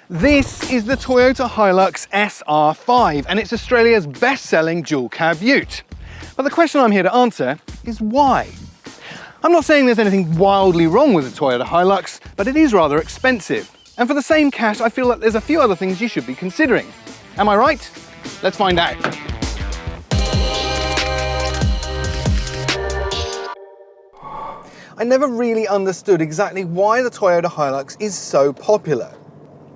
This is the Toyota Hilux SR5 and it's Australia's best-selling dual cab ute. But the question I'm here to answer is why? I'm not saying there's anything wildly wrong with the Toyota Hilux, but it is rather expensive. And for the same cash, I feel that there's a few other things you should be considering. Am I right? Let's find out. I never really understood exactly why the Toyota Hilux is so popular.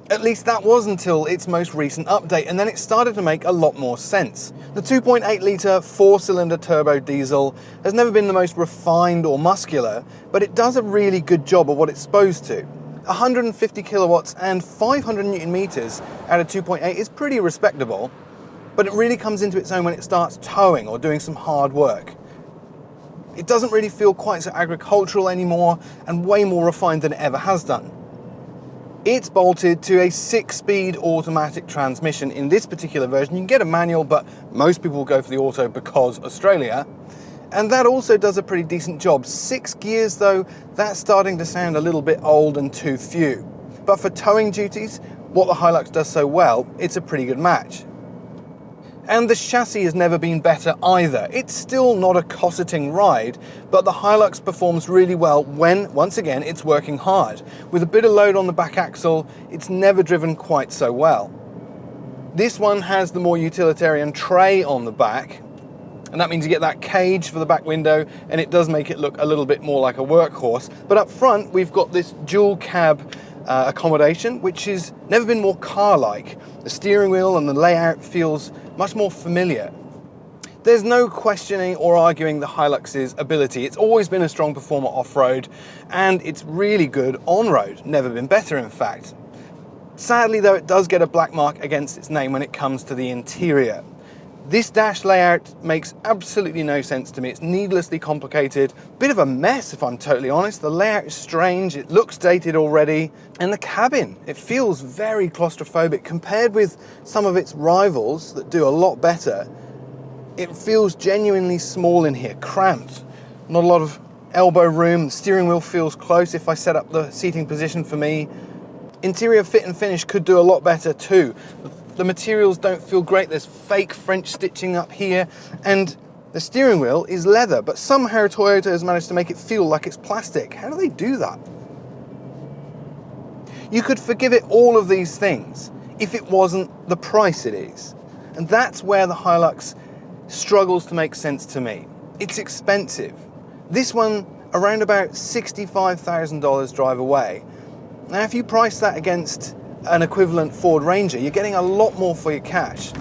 At least that was until its most recent update, and then it started to make a lot more sense. The 2.8 litre 4-cylinder turbo diesel has never been the most refined or muscular, but it does a really good job of what it's supposed to. 150 kilowatts and 500 newton meters out of 2.8 is pretty respectable, but it really comes into its own when it starts towing or doing some hard work. It doesn't really feel quite so agricultural anymore and way more refined than it ever has done. It's bolted to a 6-speed automatic transmission in this particular version. You can get a manual, but most people will go for the auto because Australia. And that also does a pretty decent job. 6 gears though, that's starting to sound a little bit old and too few. But for towing duties, what the Hilux does so well, it's a pretty good match. And the chassis has never been better either. It's still not a cosseting ride, but the Hilux performs really well when, once again, it's working hard. With a bit of load on the back axle, it's never driven quite so well. This one has the more utilitarian tray on the back, and that means you get that cage for the back window, and it does make it look a little bit more like a workhorse. But up front, we've got this dual cab accommodation, which has never been more car-like. The steering wheel and the layout feels much more familiar. There's no questioning or arguing the Hilux's ability. It's always been a strong performer off-road, and it's really good on-road. Never been better, in fact. Sadly, though, it does get a black mark against its name when it comes to the interior. This dash layout makes absolutely no sense to me. It's needlessly complicated. Bit of a mess, if I'm totally honest. The layout is strange, it looks dated already. And the cabin, it feels very claustrophobic compared with some of its rivals that do a lot better. It feels genuinely small in here, cramped. Not a lot of elbow room. The steering wheel feels close if I set up the seating position for me. Interior fit and finish could do a lot better too. The materials don't feel great. There's fake French stitching up here, and the steering wheel is leather, but somehow Toyota has managed to make it feel like it's plastic. How do they do that? You could forgive it all of these things if it wasn't the price it is. And that's where the Hilux struggles to make sense to me. It's expensive. This one, around about $65,000 drive away. Now, if you price that against an equivalent Ford Ranger, you're getting a lot more for your cash.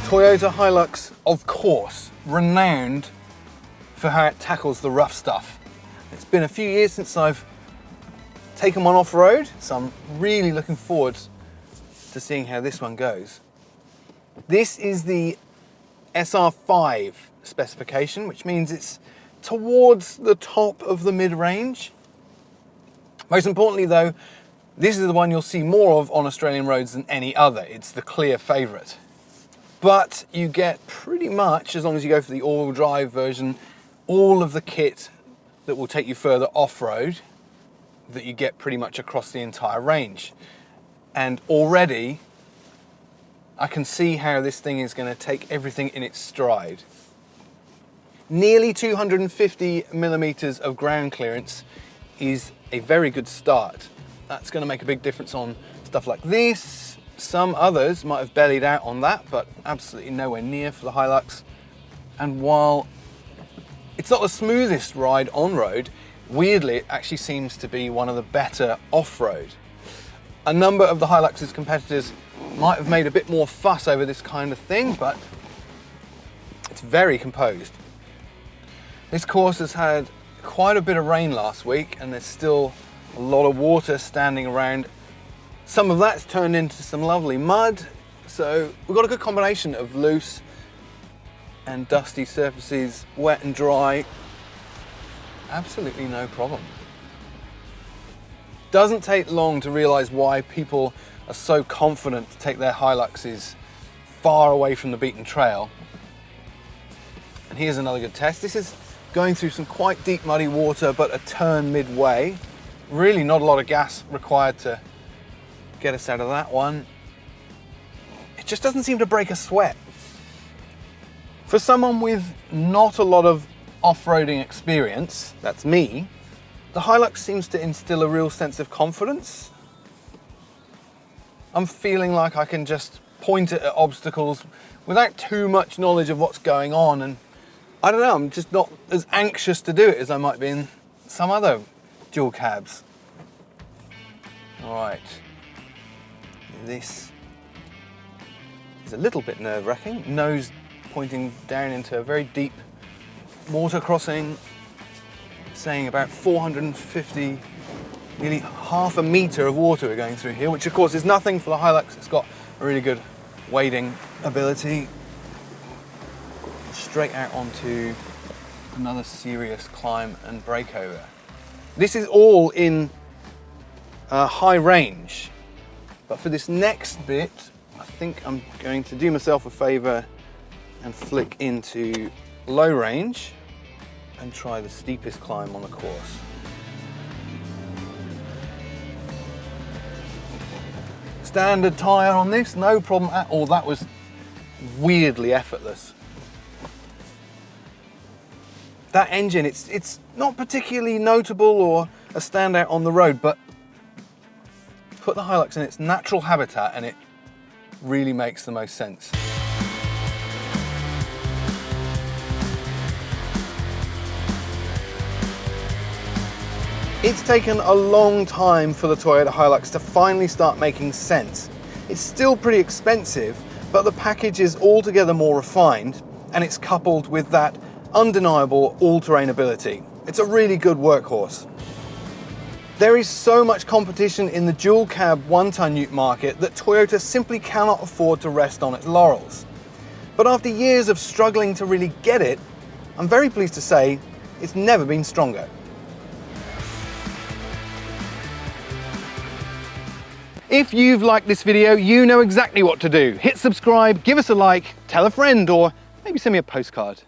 Toyota Hilux, of course, renowned for how it tackles the rough stuff. It's been a few years since I've taken one off-road, so I'm really looking forward to seeing how this one goes. This is the SR5 specification, which means it's towards the top of the mid-range. Most importantly though, this is the one you'll see more of on Australian roads than any other. It's the clear favourite. But you get pretty much, as long as you go for the all-wheel drive version, all of the kit that will take you further off-road that you get pretty much across the entire range. And already I can see how this thing is going to take everything in its stride. Nearly 250 millimeters of ground clearance is a very good start. That's going to make a big difference on stuff like this. Some others might have bellied out on that, but absolutely nowhere near for the Hilux. And while it's not the smoothest ride on-road, weirdly it actually seems to be one of the better off-road. A number of the Hilux's competitors might have made a bit more fuss over this kind of thing, but it's very composed. This course has had quite a bit of rain last week, and there's still a lot of water standing around. Some of that's turned into some lovely mud, so we've got a good combination of loose and dusty surfaces, wet and dry. Absolutely no problem. Doesn't take long to realise why people are so confident to take their Hiluxes far away from the beaten trail. And here's another good test. This is going through some quite deep muddy water, but a turn midway. Really not a lot of gas required to get us out of that one. It just doesn't seem to break a sweat. For someone with not a lot of off-roading experience, that's me, the Hilux seems to instill a real sense of confidence. I'm feeling like I can just point it at obstacles without too much knowledge of what's going on, and I don't know, I'm just not as anxious to do it as I might be in some other dual cabs. All right, this is a little bit nerve-wracking. Nose pointing down into a very deep water crossing, saying about 450, nearly half a metre of water we're going through here, which of course is nothing for the Hilux. It's got a really good wading ability. Straight out onto another serious climb and breakover. This is all in high range, but for this next bit, I think I'm going to do myself a favour and flick into low range and try the steepest climb on the course. Standard tyre on this, no problem at all. That was weirdly effortless. That engine, it's not particularly notable or a standout on the road, but put the Hilux in its natural habitat and it really makes the most sense. It's taken a long time for the Toyota Hilux to finally start making sense. It's still pretty expensive, but the package is altogether more refined, and it's coupled with that undeniable all-terrain ability. It's a really good workhorse. There is so much competition in the dual cab one-tonne ute market that Toyota simply cannot afford to rest on its laurels. But after years of struggling to really get it, I'm very pleased to say it's never been stronger. If you've liked this video, you know exactly what to do. Hit subscribe, give us a like, tell a friend, or maybe send me a postcard.